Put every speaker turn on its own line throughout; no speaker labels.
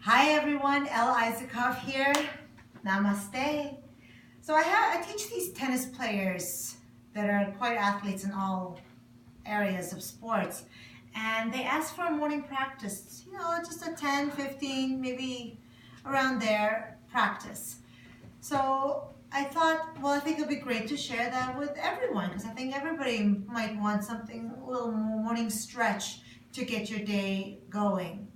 Hi everyone, Elle Isaacoff here. Namaste. So I teach these tennis players that are quite athletes in all areas of sports. And they ask for a morning practice, just a 10, 15, maybe around there practice. So I thought, well, I think it would be great to share that with everyone because I think everybody might want something, a little morning stretch to get your day going.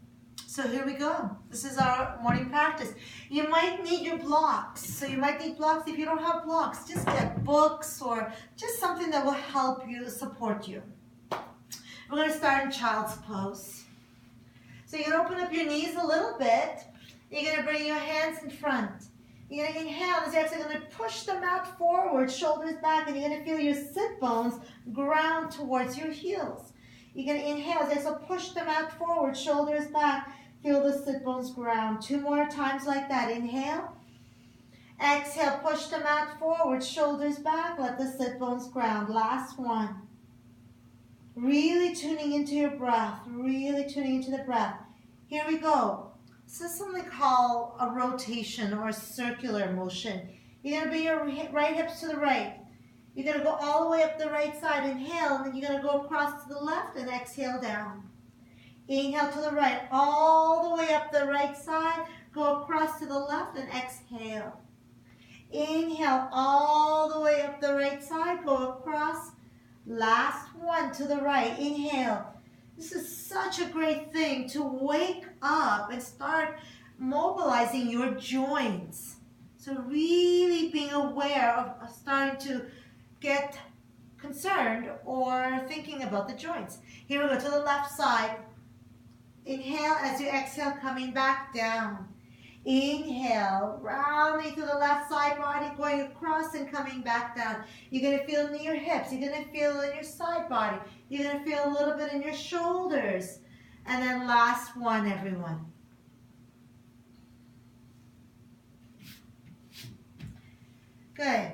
So here we go. This is our morning practice. You might need your blocks. So you might need blocks. If you don't have blocks, just get books or just something that will help you, support you. We're going to start in child's pose. So you're going to open up your knees a little bit. You're going to bring your hands in front. You're going to inhale. As you're actually going to push the mat forward, shoulders back, and you're going to feel your sit bones ground towards your heels. You're going to inhale. As you push the mat forward, shoulders back. Feel the sit bones ground. 2 more times like that. Inhale. Exhale. Push the mat forward, shoulders back. Let the sit bones ground. Last one. Really tuning into your breath. Really tuning into the breath. Here we go. This is something called a rotation or a circular motion. You're going to bring your right hips to the right. You're going to go all the way up the right side. Inhale, and then you're going to go across to the left and exhale down. Inhale to the right, all the way up the right side. Go across to the left and exhale. Inhale all the way up the right side. Go across. Last one to the right. Inhale. This is such a great thing to wake up and start mobilizing your joints. So really being aware of starting to get concerned or thinking about the joints. Here we go to the left side. Inhale as you exhale, coming back down. Inhale, rounding to the left side body, going across and coming back down. You're going to feel it in your hips. You're going to feel it in your side body. You're going to feel a little bit in your shoulders. And then last one, everyone. Good.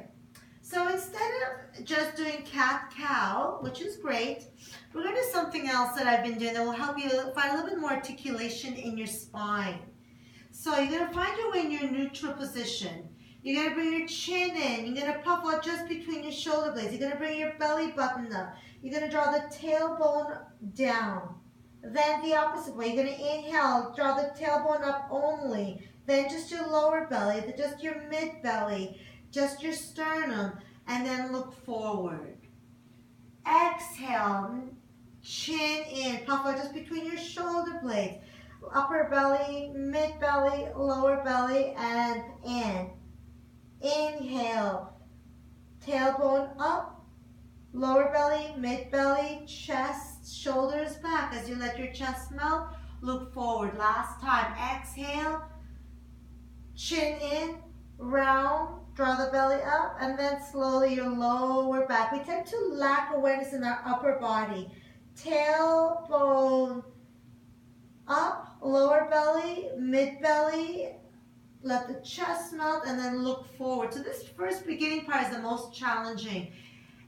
So instead of just doing cat-cow, which is great, we're going to do something else that I've been doing that will help you find a little bit more articulation in your spine. So you're going to find your way in your neutral position. You're going to bring your chin in. You're going to puff out just between your shoulder blades. You're going to bring your belly button up. You're going to draw the tailbone down. Then the opposite way. You're going to inhale, draw the tailbone up only. Then just your lower belly, just your mid belly, just your sternum, and then look forward. Exhale, chin in, puff out just between your shoulder blades. Upper belly, mid belly, lower belly, and in. Inhale, tailbone up, lower belly, mid belly, chest, shoulders back. As you let your chest melt, look forward. Last time, exhale, chin in, round, draw the belly up, and then slowly your lower back. We tend to lack awareness in our upper body. Tailbone up, lower belly, mid belly, let the chest melt, and then look forward. So this first beginning part is the most challenging.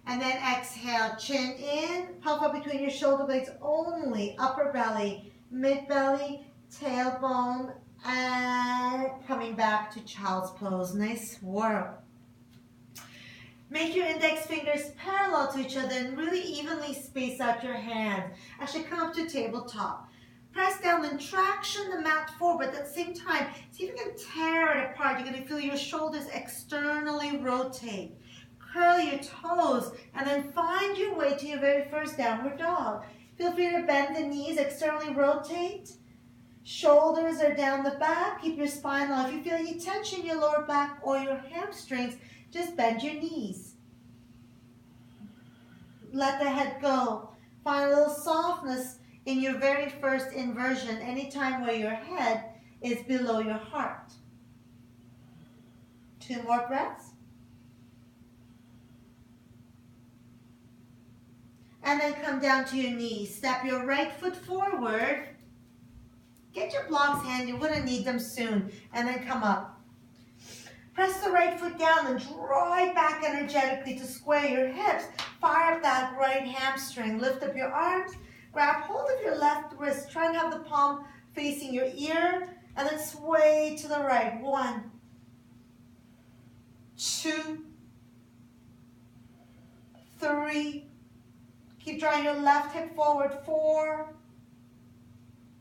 And then exhale, chin in, puff up between your shoulder blades only, upper belly, mid belly, tailbone, and coming back to child's pose. Nice swirl. Make your index fingers parallel to each other and really evenly space out your hands. Actually, come up to tabletop. Press down and traction the mat forward, but at the same time, see if you can tear it apart. You're going to feel your shoulders externally rotate. Curl your toes, and then find your way to your very first downward dog. Feel free to bend the knees, externally rotate. Shoulders are down the back. Keep your spine low. If you feel any tension in your lower back or your hamstrings, just bend your knees. Let the head go. Find a little softness in your very first inversion, anytime where your head is below your heart. 2 more breaths. And then come down to your knees. Step your right foot forward. Get your blocks handy. You're going to need them soon. And then come up. Press the right foot down and draw it back energetically to square your hips. Fire up that right hamstring. Lift up your arms. Grab hold of your left wrist. Try and have the palm facing your ear And then sway to the right. 1, 2, 3. Keep drawing your left hip forward. 4.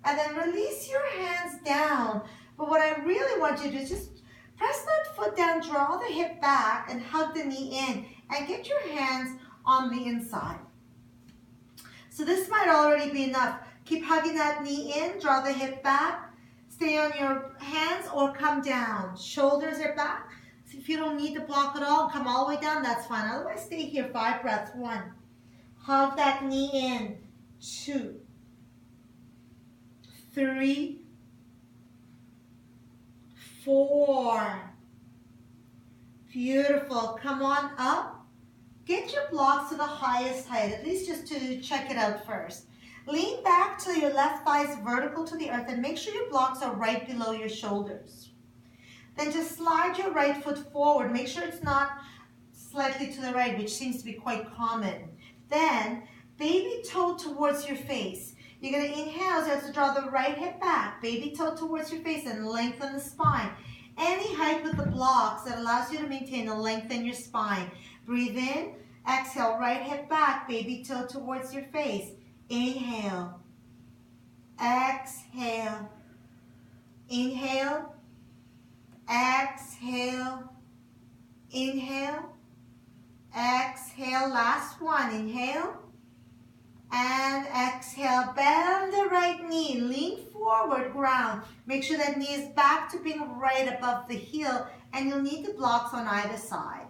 And then release your hands down. But what I really want you to do is just press that foot down, draw the hip back, and hug the knee in. And get your hands on the inside. So this might already be enough. Keep hugging that knee in, draw the hip back. Stay on your hands or come down. Shoulders are back. So if you don't need to block at all, come all the way down, that's fine. Otherwise, stay here. 5 breaths. 1. Hug that knee in. 2. 3. 4. Beautiful. Come on up. Get your blocks to the highest height, at least just to check it out first. Lean back till your left thigh is vertical to the earth and make sure your blocks are right below your shoulders. Then just slide your right foot forward. Make sure it's not slightly to the right, which seems to be quite common. Then baby toe towards your face. You're going to inhale, so you have to draw the right hip back. Baby toe towards your face and lengthen the spine. Any height with the blocks that allows you to maintain the length in your spine. Breathe in, exhale, right hip back, baby toe towards your face. Inhale, exhale, inhale, exhale, inhale, exhale. Last one, inhale, and exhale. Bend the right knee, lean forward, ground. Make sure that knee is back to being right above the heel, and you'll need the blocks on either side.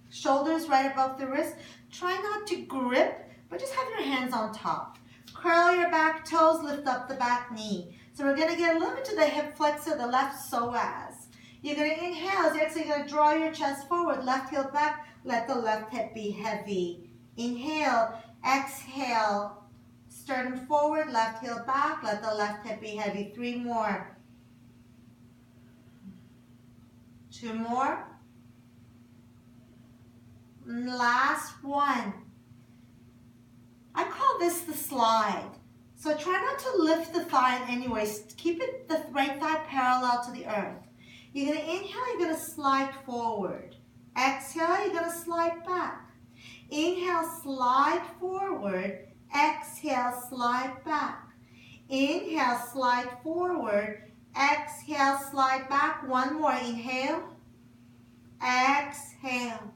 Shoulders right above the wrist. Try not to grip, but just have your hands on top. Curl your back toes, lift up the back knee. So we're going to get a little bit to the hip flexor, the left psoas. You're going to inhale, as you exhale, you're going to draw your chest forward, left heel back, let the left hip be heavy. Inhale, exhale, sternum forward, left heel back, let the left hip be heavy. 3 more. 2 more. Last one. I call this the slide. So try not to lift the thigh in any way. Keep it the right thigh parallel to the earth. You're going to inhale, you're going to slide forward. Exhale, you're going to slide back. Inhale, slide forward. Exhale, slide back. Inhale, slide forward. Exhale, slide back. 1 more. Inhale. Exhale.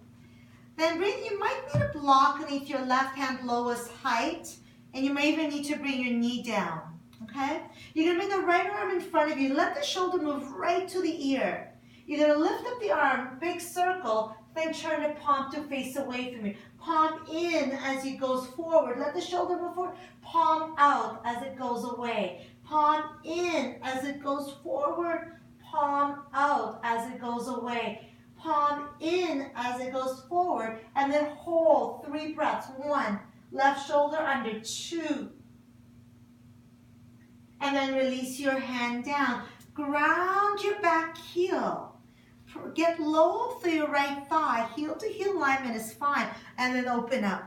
Then breathe. You might need a block underneath your left hand lowest height, and you may even need to bring your knee down, okay? You're going to bring the right arm in front of you. Let the shoulder move right to the ear. You're going to lift up the arm, big circle, then turn the palm to face away from you. Palm in as it goes forward. Let the shoulder move forward. Palm out as it goes away. Palm in as it goes forward. Palm out as it goes away. Palm in as it goes forward, and then hold. 3 breaths. 1, left shoulder under. 2, and then release your hand down. Ground your back heel. Get low through your right thigh. Heel to heel alignment is fine, and then open up.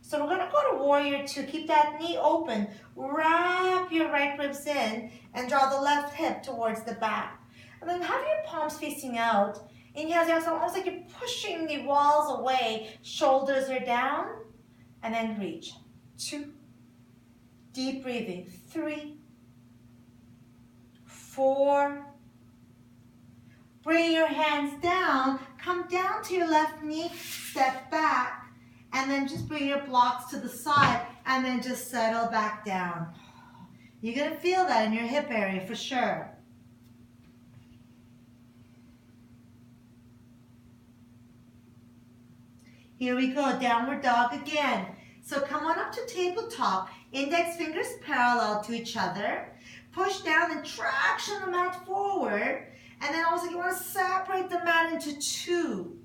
So we're going to go to warrior 2. Keep that knee open. Wrap your right ribs in and draw the left hip towards the back. And then have your palms facing out. Inhale, exhale, almost like you're pushing the walls away. Shoulders are down. And then reach. 2. Deep breathing. 3. 4. Bring your hands down. Come down to your left knee. Step back. And then just bring your blocks to the side. And then just settle back down. You're going to feel that in your hip area for sure. Here we go, downward dog again. So come on up to tabletop. Index fingers parallel to each other. Push down and traction the mat forward. And then also you want to separate the mat into 2.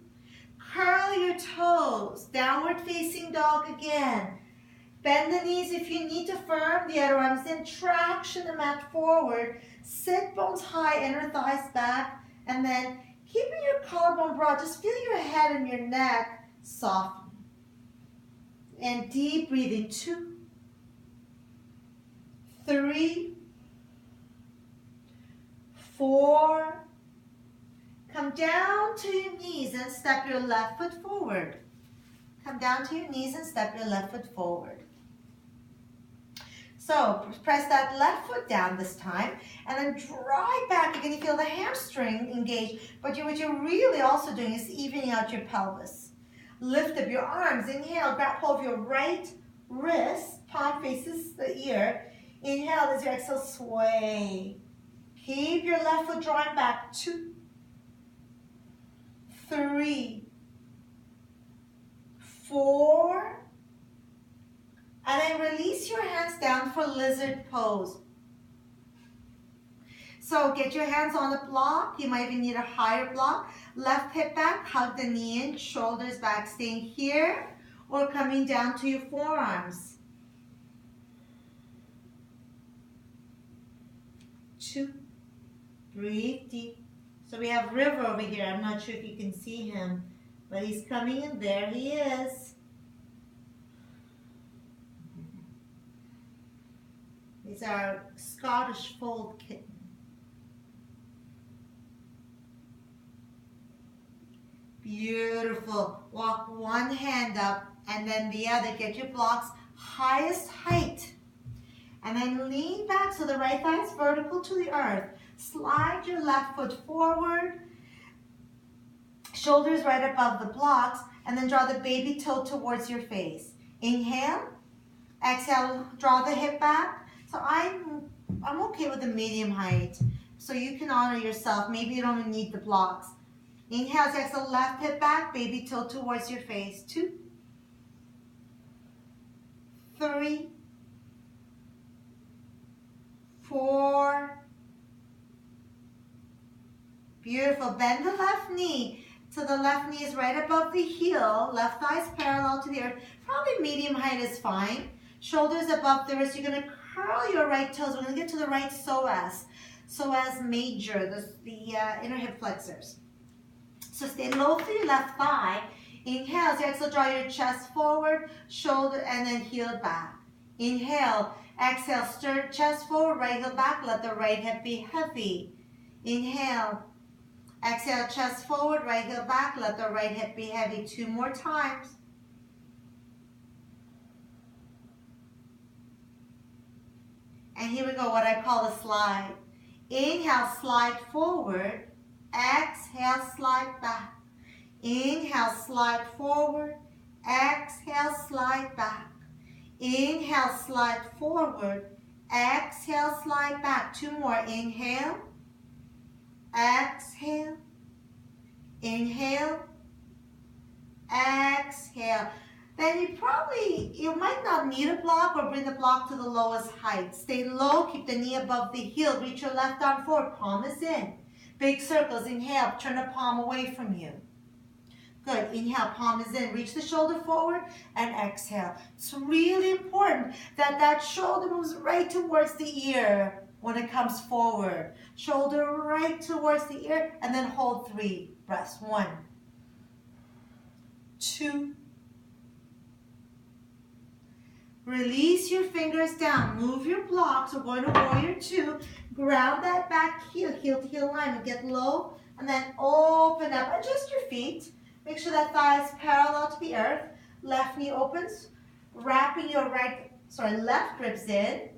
Curl your toes. Downward facing dog again. Bend the knees if you need to firm the other arms. Then traction the mat forward. Sit bones high, inner thighs back. And then keeping your collarbone broad. Just feel your head and your neck soften. And deep breathing. 2, 3, 4. Come down to your knees and step your left foot forward. Come down to your knees and step your left foot forward. So press that left foot down this time and then drive back. You're going to feel the hamstring engage, but what you're really also doing is evening out your pelvis. Lift up your arms. Inhale, grab hold of your right wrist, palm faces the ear. Inhale as you exhale, sway. Keep your left foot drawing back. 2, 3, 4, and then release your hands down for lizard pose. So get your hands on the block. You might even need a higher block. Left hip back, hug the knee in, shoulders back, staying here, or coming down to your forearms. 2, breathe deep. So we have River over here. I'm not sure if you can see him, but he's coming in. There he is. He's our Scottish fold kitten. Beautiful. Walk one hand up and then the other. Get your blocks highest height. And then lean back so the right thigh is vertical to the earth. Slide your left foot forward. Shoulders right above the blocks. And then draw the baby toe towards your face. Inhale. Exhale, draw the hip back. So I'm okay with the medium height. So you can honor yourself. Maybe you don't need the blocks. Inhale, exhale, left hip back, baby toe towards your face. 2, 3, 4. Beautiful. Bend the left knee. So the left knee is right above the heel. Left thigh is parallel to the earth. Probably medium height is fine. Shoulders above the wrist. You're going to curl your right toes. We're going to get to the right psoas. Psoas major, the inner hip flexors. So stay low through your left thigh. Inhale, as you exhale, draw your chest forward, shoulder, and then heel back. Inhale, exhale, stir chest forward, right heel back. Let the right hip be heavy. Inhale, exhale, chest forward, right heel back. Let the right hip be heavy. 2 more times. And here we go, what I call a slide. Inhale, slide forward. Exhale, slide back. Inhale, slide forward. Exhale, slide back. Inhale, slide forward. Exhale, slide back. 2 more. Inhale. Exhale. Inhale. Exhale. Then you might not need a block or bring the block to the lowest height. Stay low, keep the knee above the heel. Reach your left arm forward, palm is in. Big circles, inhale, turn the palm away from you. Good, inhale, palm is in. Reach the shoulder forward and exhale. It's really important that that shoulder moves right towards the ear when it comes forward. Shoulder right towards the ear and then hold 3 breaths. 1, 2. Release your fingers down. Move your blocks. We're going to warrior 2. Ground that back heel, heel to heel line. And get low and then open up. Adjust your feet. Make sure that thigh is parallel to the earth. Left knee opens. Wrapping your left ribs in.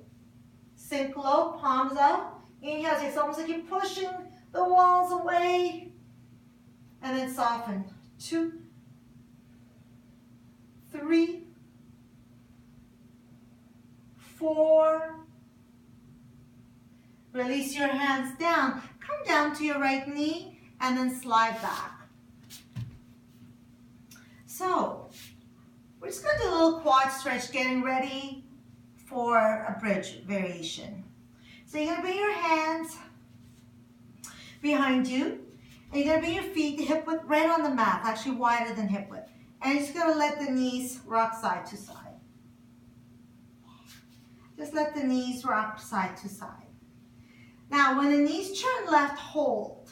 Sink low, palms up. Inhale. It's almost like you're pushing the walls away. And then soften. 2, 3, 4. Release your hands down. Come down to your right knee and then slide back. So, we're just going to do a little quad stretch, getting ready for a bridge variation. So you're going to bring your hands behind you, and you're going to bring your feet hip width right on the mat, actually wider than hip width. And you're just going to let the knees rock side to side. Just let the knees rock side to side. Now, when the knees turn left, hold.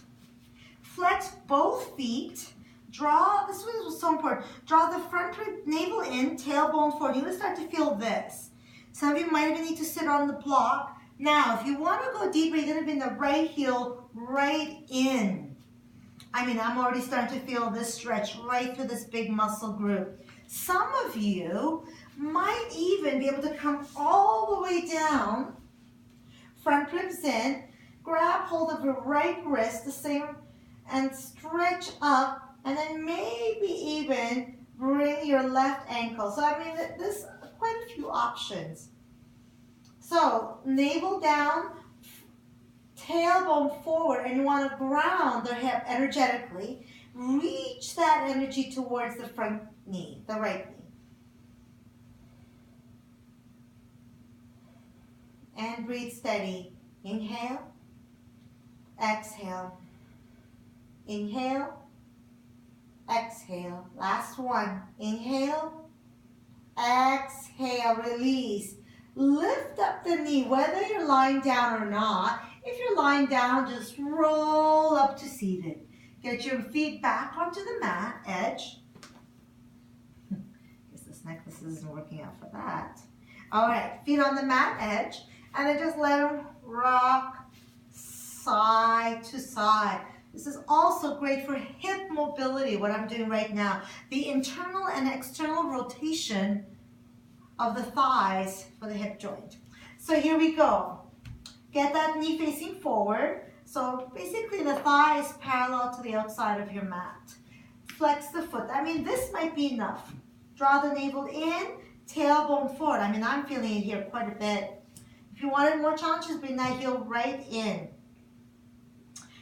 Flex both feet. Draw, this one was so important. Draw the front rib, navel in, tailbone forward. You're going to start to feel this. Some of you might even need to sit on the block. Now, if you want to go deeper, you're going to bring the right heel right in. I mean, I'm already starting to feel this stretch right through this big muscle group. Some of you might even be able to come all the way down, front ribs in, grab hold of your right wrist, the same, and stretch up, and then maybe even bring your left ankle. So I mean, there's quite a few options. So navel down, tailbone forward, and you want to ground the hip energetically. Reach that energy towards the front knee, the right knee. And breathe steady. Inhale, exhale. Inhale, exhale. Last one. Inhale, exhale, release. Lift up the knee, whether you're lying down or not. If you're lying down, just roll up to seated. Get your feet back onto the mat edge. Guess this necklace isn't working out for that. All right, feet on the mat edge, and then just let them rock side to side. This is also great for hip mobility, what I'm doing right now. The internal and external rotation of the thighs for the hip joint. So here we go. Get that knee facing forward. So basically the thigh is parallel to the outside of your mat. Flex the foot. I mean, this might be enough. Draw the navel in, tailbone forward. I mean, I'm feeling it here quite a bit. If you wanted more challenges, bring that heel right in.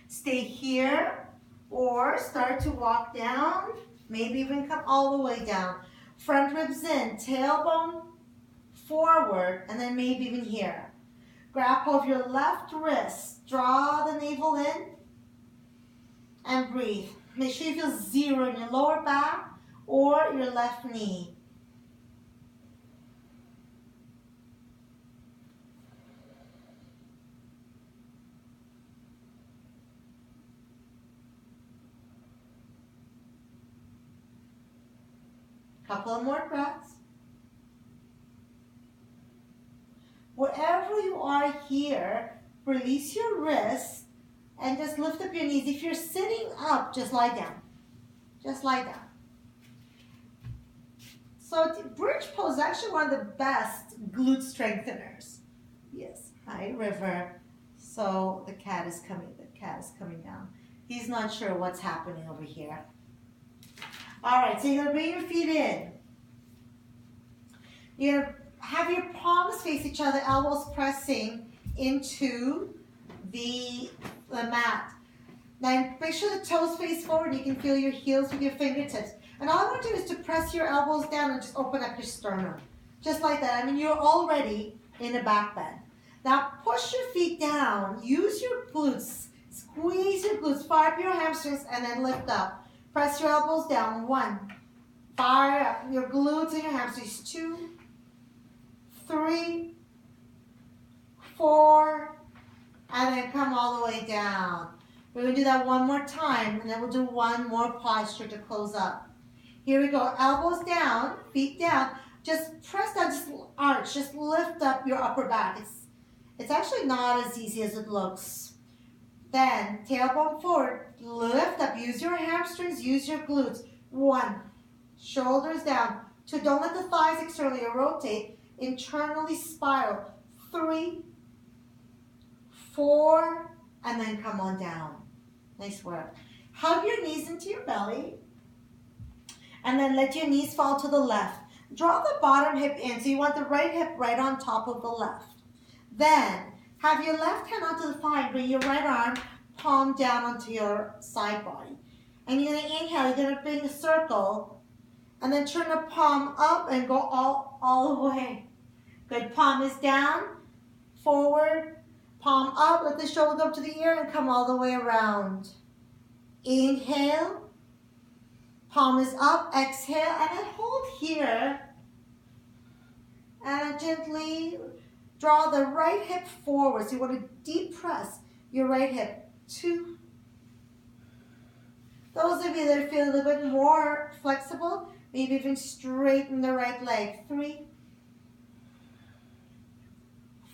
Stay here or start to walk down. Maybe even come all the way down. Front ribs in, tailbone forward, and then maybe even here. Grab hold of your left wrist. Draw the navel in and breathe. Make sure you feel zero in your lower back or your left knee. Couple of more breaths. Wherever you are here, release your wrists and just lift up your knees. If you're sitting up, just lie down. Just lie down. So bridge pose is actually one of the best glute strengtheners. Yes, hi River. So the cat is coming down. He's not sure what's happening over here. All right, so you're gonna bring your feet in. You're gonna have your palms face each other, elbows pressing into the mat. Now make sure the toes face forward. You can feel your heels with your fingertips. And all I want to do is to press your elbows down and just open up your sternum. Just like that. I mean, you're already in a back bend. Now push your feet down. Use your glutes. Squeeze your glutes. Fire up your hamstrings and then lift up. Press your elbows down. 1. Fire up your glutes and your hamstrings. 2, 3, 4, and then come all the way down. We're going to do that one more time, and then we'll do one more posture to close up. Here we go. Elbows down, feet down. Just press down, just arch, just lift up your upper back. It's actually not as easy as it looks. Then tailbone forward, lift up. Use your hamstrings, use your glutes. 1, shoulders down. 2, don't let the thighs externally rotate. Internally spiral. 3, 4, and then come on down. Nice work. Hug your knees into your belly, and then let your knees fall to the left. Draw the bottom hip in, so you want the right hip right on top of the left. Then have your left hand onto the thigh, bring your right arm, palm down onto your side body. And you're gonna inhale, you're gonna bring a circle, and then turn the palm up and go all the way. Good, palm is down, forward, palm up, let the shoulder go up to the ear and come all the way around. Inhale, palm is up, exhale, and then hold here. And gently draw the right hip forward. So you want to deep press your right hip. 2. Those of you that feel a little bit more flexible, maybe even straighten the right leg. 3,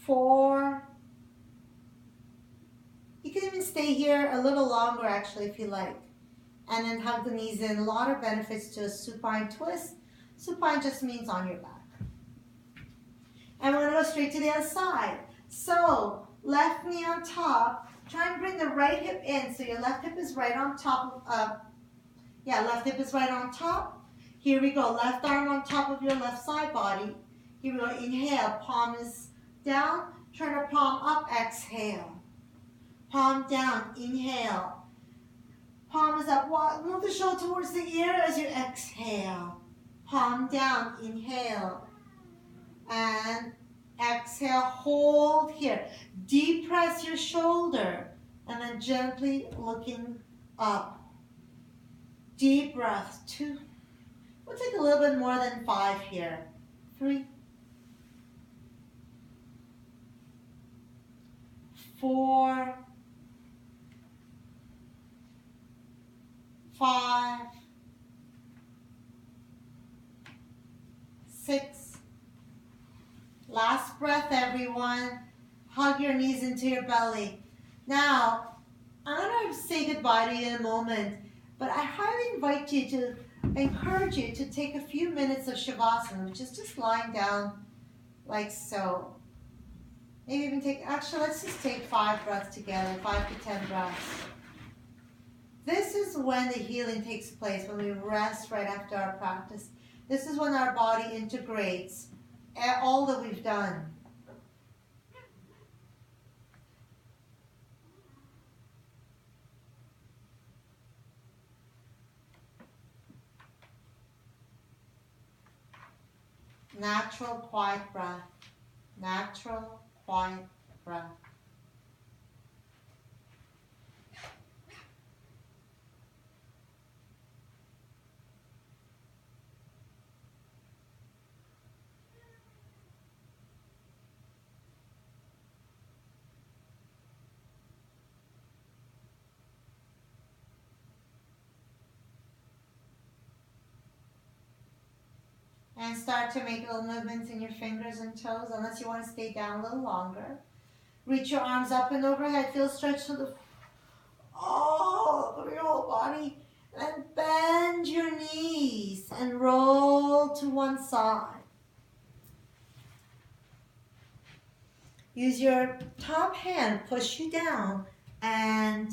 4, stay here a little longer actually if you like. And then hug the knees in. A lot of benefits to a supine twist. Supine just means on your back. And we're going to go straight to the other side. So, left knee on top. Try and bring the right hip in. So your left hip is right on top of, left hip is right on top. Here we go. Left arm on top of your left side body. Here we go. Inhale. Palm is down. Turn your palm up. Exhale. Palm down. Inhale. Palm is up. Move the shoulder towards the ear as you exhale. Palm down. Inhale. And exhale. Hold here. Depress your shoulder. And then gently looking up. Deep breath. 2. We'll take a little bit more than 5 here. 3. 4. 5. 6. Last breath, everyone. Hug your knees into your belly. Now, I'm going to say goodbye to you in a moment, but I highly encourage you to take a few minutes of Shavasana, which is just lying down like so. Maybe even let's just take 5 breaths together, 5 to 10 breaths. This is when the healing takes place, when we rest right after our practice. This is when our body integrates all that we've done. Natural, quiet breath. Natural, quiet breath. And start to make little movements in your fingers and toes, unless you want to stay down a little longer. Reach your arms up and overhead. Feel stretched to the through your whole body. And bend your knees and roll to one side. Use your top hand, push you down, and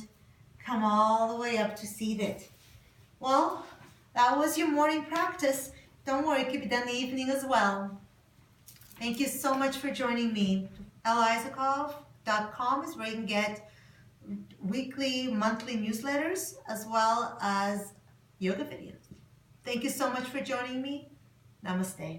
come all the way up to seated. Well, that was your morning practice. Don't worry, it could be done in the evening as well. Thank you so much for joining me. EllaIsakov.com is where you can get weekly, monthly newsletters as well as yoga videos. Thank you so much for joining me. Namaste.